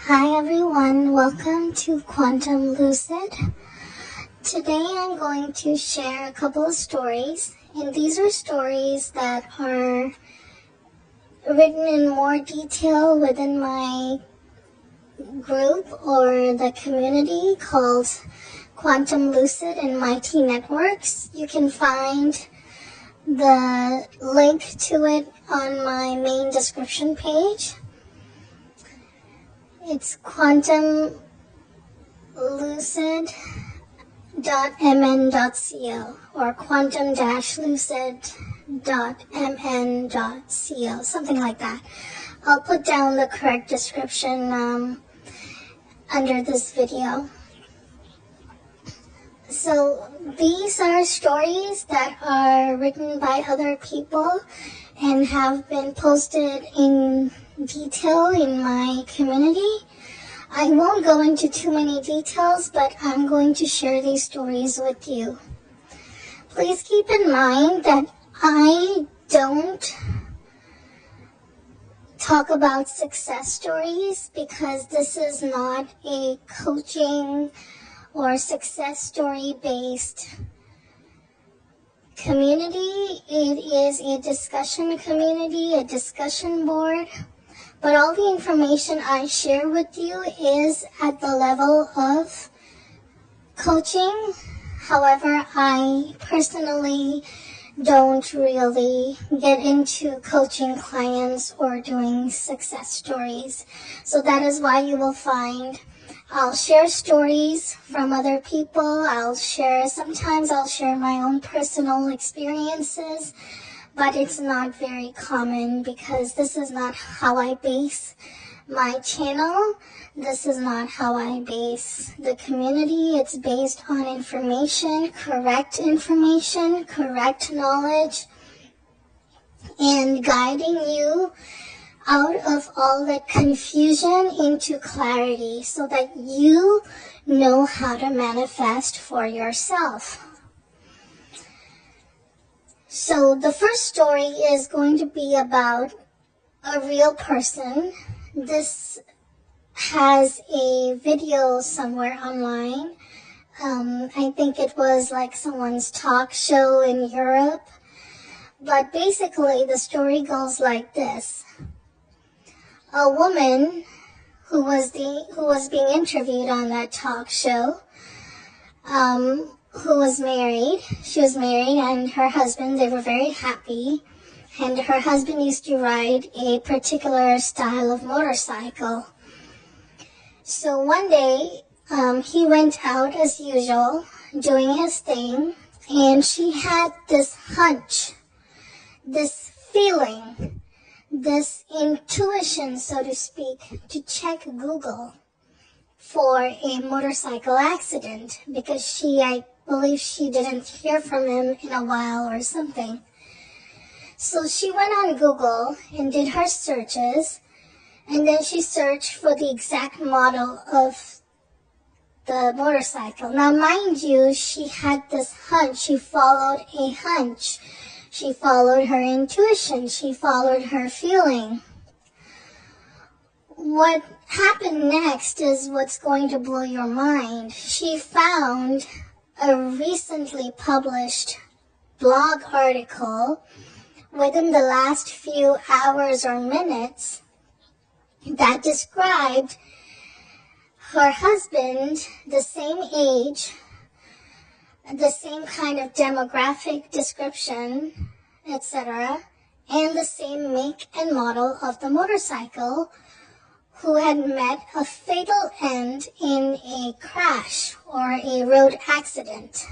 Hi everyone, welcome to Quantum Lucid. Today I'm going to share a couple of stories, and these are stories that are written in more detail within my group or the community called Quantum Lucid and Mighty Networks. You can find the link to it on my main description page. It's quantumlucid.mn.co or quantum-lucid.mn.co, something like that. I'll put down the correct description under this video. So these are stories that are written by other people and have been posted in detail in my community. I won't go into too many details, but I'm going to share these stories with you. Please keep in mind that I don't talk about success stories because this is not a coaching or success story based community. It is a discussion community, a discussion board. But all the information I share with you is at the level of coaching. However, I personally don't really get into coaching clients or doing success stories. So that is why you will find I'll share stories from other people. Sometimes I'll share my own personal experiences. But it's not very common because this is not how I base my channel. This is not how I base the community. It's based on information, correct knowledge, and guiding you out of all the confusion into clarity so that you know how to manifest for yourself. So the first story is going to be about a real person. This has a video somewhere online. I think it was like someone's talk show in Europe. But basically the story goes like this. A woman who was being interviewed on that talk show, who was married. She was married, and her husband, they were very happy. And her husband used to ride a particular style of motorcycle. So one day, he went out as usual, doing his thing, and she had this hunch, this feeling, this intuition, so to speak, to check Google for a motorcycle accident because I believe she didn't hear from him in a while or something. So she went on Google and did her searches, and then she searched for the exact model of the motorcycle. Now mind you, she had this hunch. She followed a hunch. She followed her intuition. She followed her feeling. What happened next is what's going to blow your mind. She found a recently published blog article within the last few hours or minutes that described her husband, the same age, the same kind of demographic description, etc., and the same make and model of the motorcycle, who had met a fatal end in a crash or a road accident.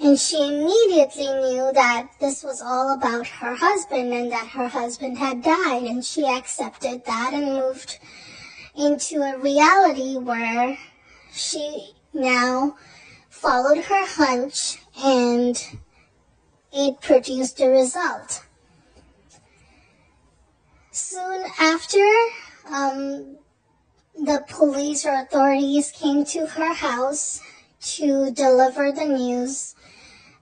And she immediately knew that this was all about her husband and that her husband had died, and she accepted that and moved into a reality where she now followed her hunch and it produced a result. Soon after, the police or authorities came to her house to deliver the news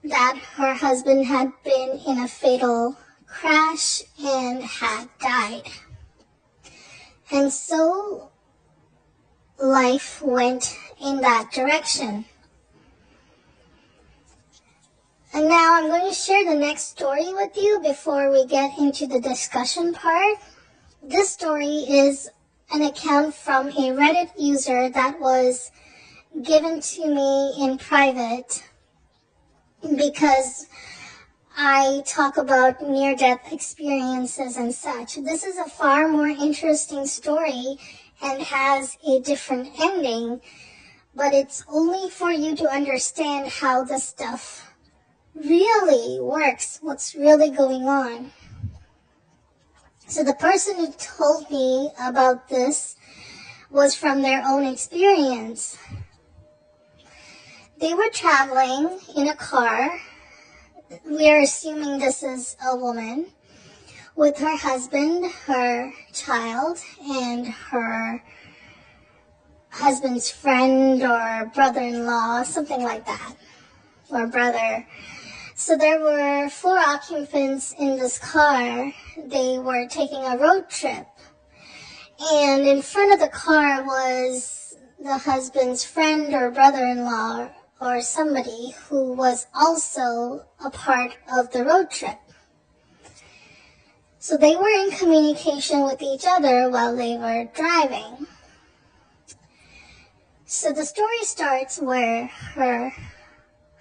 that her husband had been in a fatal crash and had died. And so life went in that direction. And now I'm going to share the next story with you before we get into the discussion part. This story is an account from a Reddit user that was given to me in private because I talk about near-death experiences and such. This is a far more interesting story and has a different ending, but it's only for you to understand how this stuff really works, what's really going on. So the person who told me about this was from their own experience. They were traveling in a car. We are assuming this is a woman with her husband, her child, and her husband's friend or brother-in-law, something like that, or brother. So there were 4 occupants in this car. They were taking a road trip. And in front of the car was the husband's friend or brother-in-law or somebody who was also a part of the road trip. So they were in communication with each other while they were driving. So the story starts where her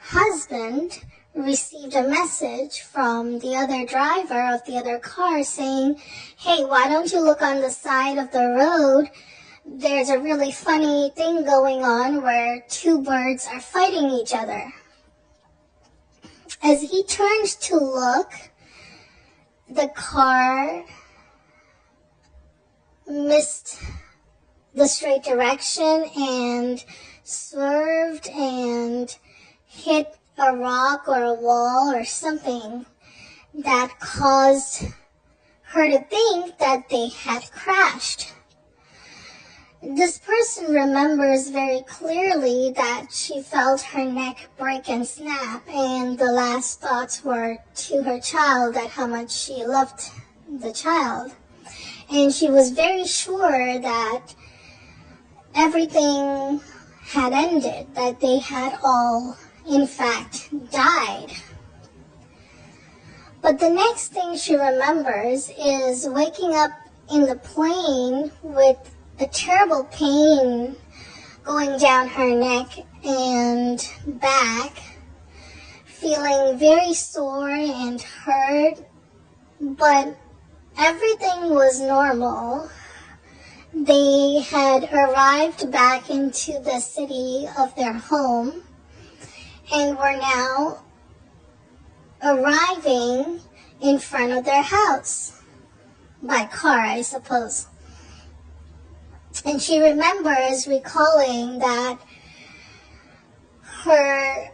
husband received a message from the other driver of the other car saying, "Hey, why don't you look on the side of the road? There's a really funny thing going on where 2 birds are fighting each other." As he turns to look, the car missed the straight direction and swerved and hit a rock or a wall or something that caused her to think that they had crashed. This person remembers very clearly that she felt her neck break and snap, and the last thoughts were to her child, that how much she loved the child. And she was very sure that everything had ended, that they had all, in fact, died. But the next thing she remembers is waking up in the plane with a terrible pain going down her neck and back, feeling very sore and hurt, but everything was normal. They had arrived back into the city of their home and were now arriving in front of their house, by car, I suppose. And she remembers recalling that her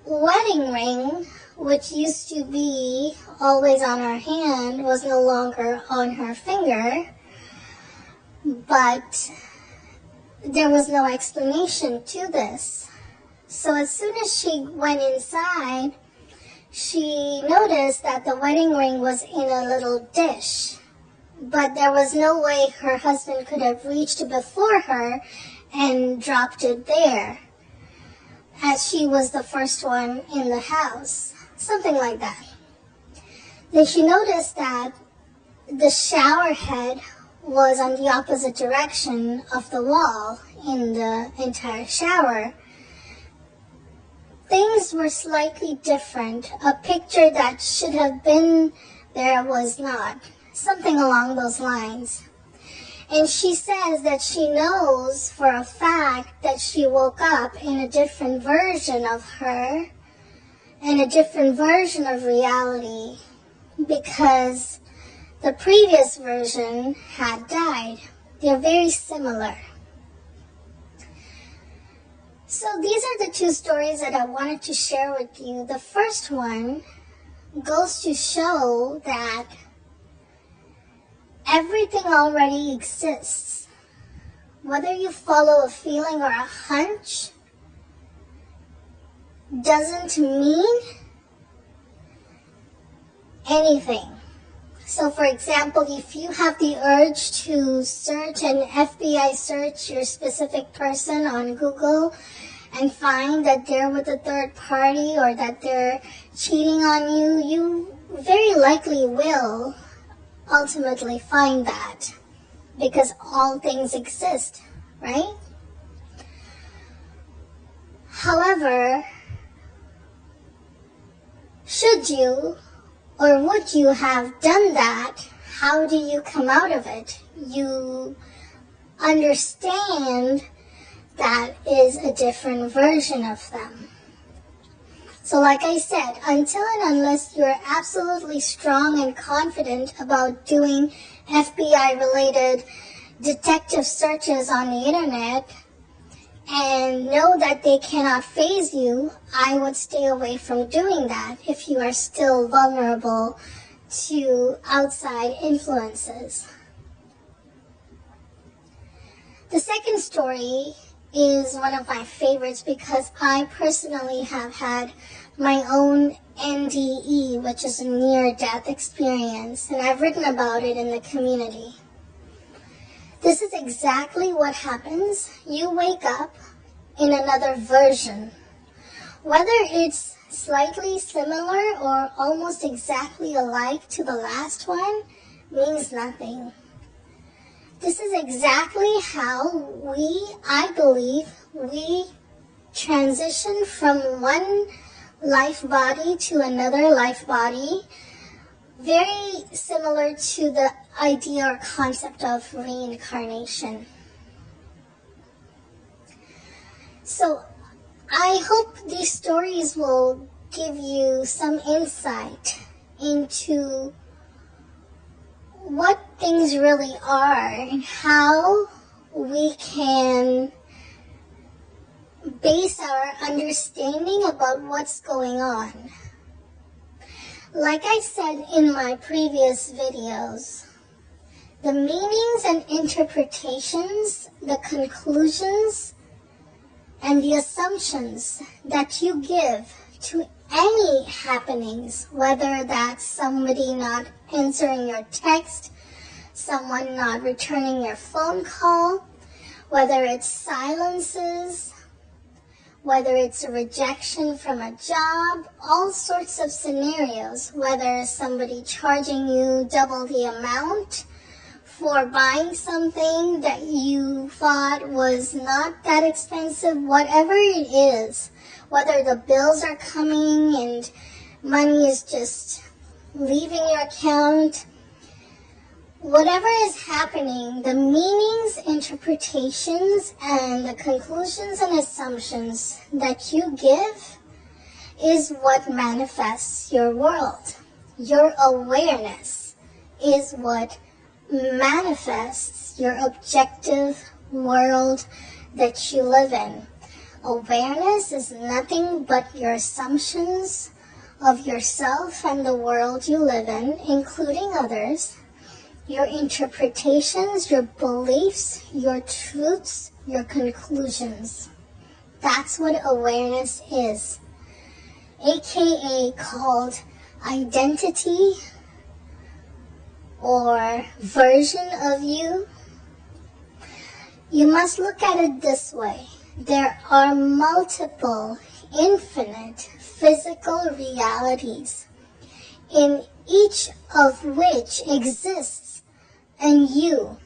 wedding ring, which used to be always on her hand, was no longer on her finger, but there was no explanation to this. So as soon as she went inside, she noticed that the wedding ring was in a little dish, but there was no way her husband could have reached before her and dropped it there, as she was the first one in the house, something like that. Then she noticed that the shower head was on the opposite direction of the wall in the entire shower. Things were slightly different. A picture that should have been there was not. Something along those lines. And she says that she knows for a fact that she woke up in a different version of her, in a different version of reality, because the previous version had died. They're very similar. So these are the 2 stories that I wanted to share with you. The first one goes to show that everything already exists. Whether you follow a feeling or a hunch doesn't mean anything. So for example, if you have the urge to search and FBI search your specific person on Google and find that they're with a third party or that they're cheating on you, you very likely will ultimately find that, because all things exist, right? However, should you or would you have done that, how do you come out of it? You understand that is a different version of them. So like I said, until and unless you're absolutely strong and confident about doing FBI-related detective searches on the internet and know that they cannot faze you, I would stay away from doing that if you are still vulnerable to outside influences. The second story is one of my favorites because I personally have had my own NDE, which is a near-death experience, and I've written about it in the community. This is exactly what happens. You wake up in another version. Whether it's slightly similar or almost exactly alike to the last one means nothing. This is exactly how I believe, we transition from one life body to another life body, very similar to the idea or concept of reincarnation. So I hope these stories will give you some insight into what things really are and how we can base our understanding about what's going on. Like I said in my previous videos, the meanings and interpretations, the conclusions, and the assumptions that you give to any happenings, whether that's somebody not answering your text, someone not returning your phone call, whether it's silences, whether it's a rejection from a job, all sorts of scenarios, whether somebody charging you double the amount for buying something that you thought was not that expensive, whatever it is, whether the bills are coming and money is just leaving your account, whatever is happening, the meanings, interpretations, and the conclusions and assumptions that you give is what manifests your world. Your awareness is what manifests your objective world that you live in. Awareness is nothing but your assumptions of yourself and the world you live in, including others, your interpretations, your beliefs, your truths, your conclusions. That's what awareness is, aka called identity or version of you. You must look at it this way. There are multiple, infinite physical realities, in each of which exists an you,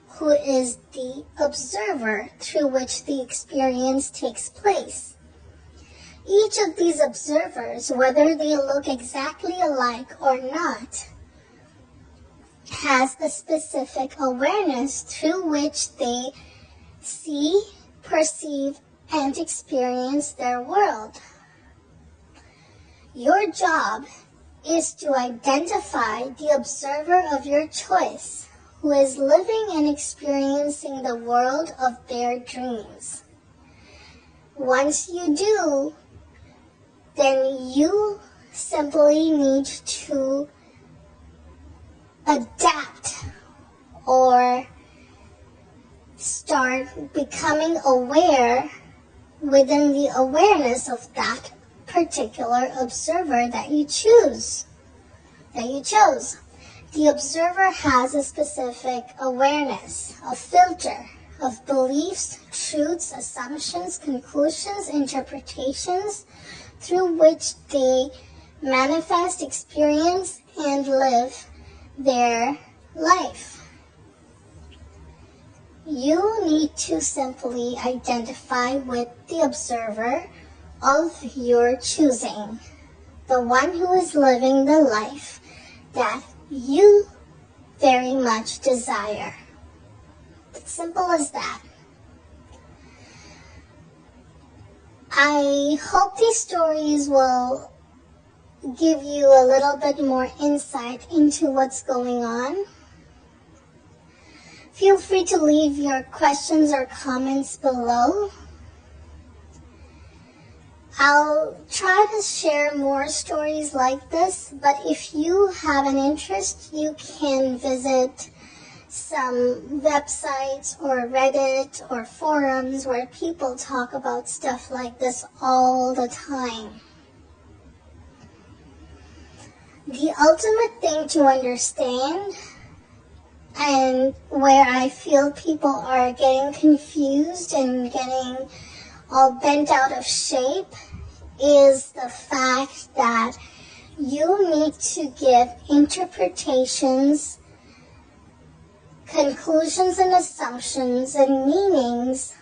who is the observer through which the experience takes place. Each of these observers, whether they look exactly alike or not, has a specific awareness through which they see, perceive, and experience their world. Your job is to identify the observer of your choice who is living and experiencing the world of their dreams. Once you do, then you simply need to adapt or start becoming aware within the awareness of that particular observer that you chose. The observer has a specific awareness, a filter of beliefs, truths, assumptions, conclusions, interpretations through which they manifest, experience, and live their life. You need to simply identify with the observer of your choosing, the one who is living the life that you very much desire. It's simple as that. I hope these stories will give you a little bit more insight into what's going on. Feel free to leave your questions or comments below. I'll try to share more stories like this, but if you have an interest, you can visit some websites or Reddit or forums where people talk about stuff like this all the time. The ultimate thing to understand, and where I feel people are getting confused and getting all bent out of shape, is the fact that you need to give interpretations, conclusions and assumptions and meanings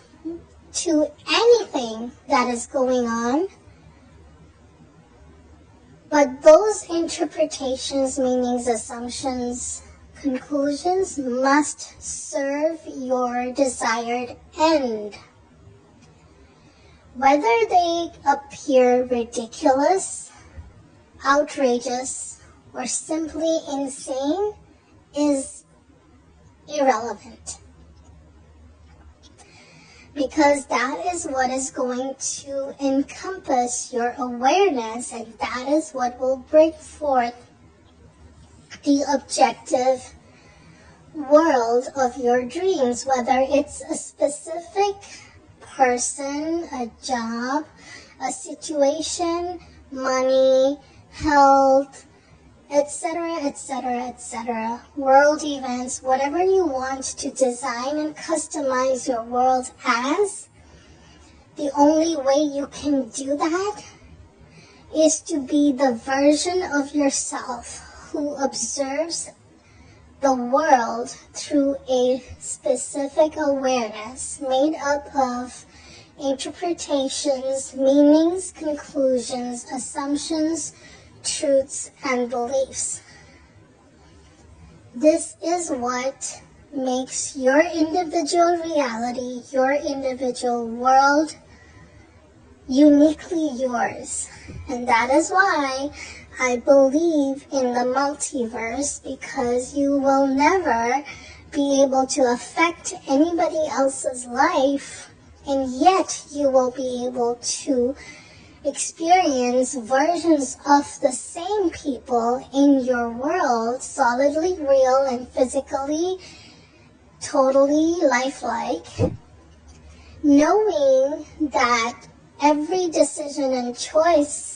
to anything that is going on. But those interpretations, meanings, assumptions, conclusions must serve your desired end. Whether they appear ridiculous, outrageous, or simply insane is irrelevant. Because that is what is going to encompass your awareness, and that is what will bring forth the objective world of your dreams, whether it's a specific person, a job, a situation, money, health, etc., etc., etc., world events, whatever you want to design and customize your world as. The only way you can do that is to be the version of yourself who observes the world through a specific awareness made up of interpretations, meanings, conclusions, assumptions, truths, and beliefs. This is what makes your individual reality, your individual world, uniquely yours. And that is why I believe in the multiverse, because you will never be able to affect anybody else's life, and yet you will be able to experience versions of the same people in your world, solidly real and physically, totally lifelike, knowing that every decision and choice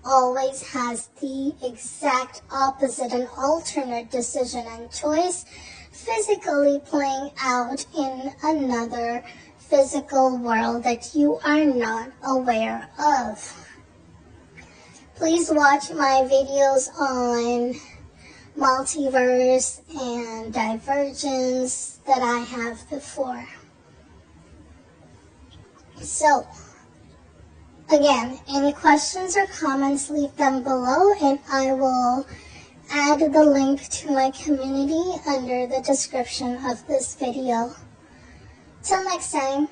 always has the exact opposite and alternate decision and choice physically playing out in another physical world that you are not aware of. Please watch my videos on multiverse and divergence that I have before. So, again, any questions or comments, leave them below, and I will add the link to my community under the description of this video. Till next time.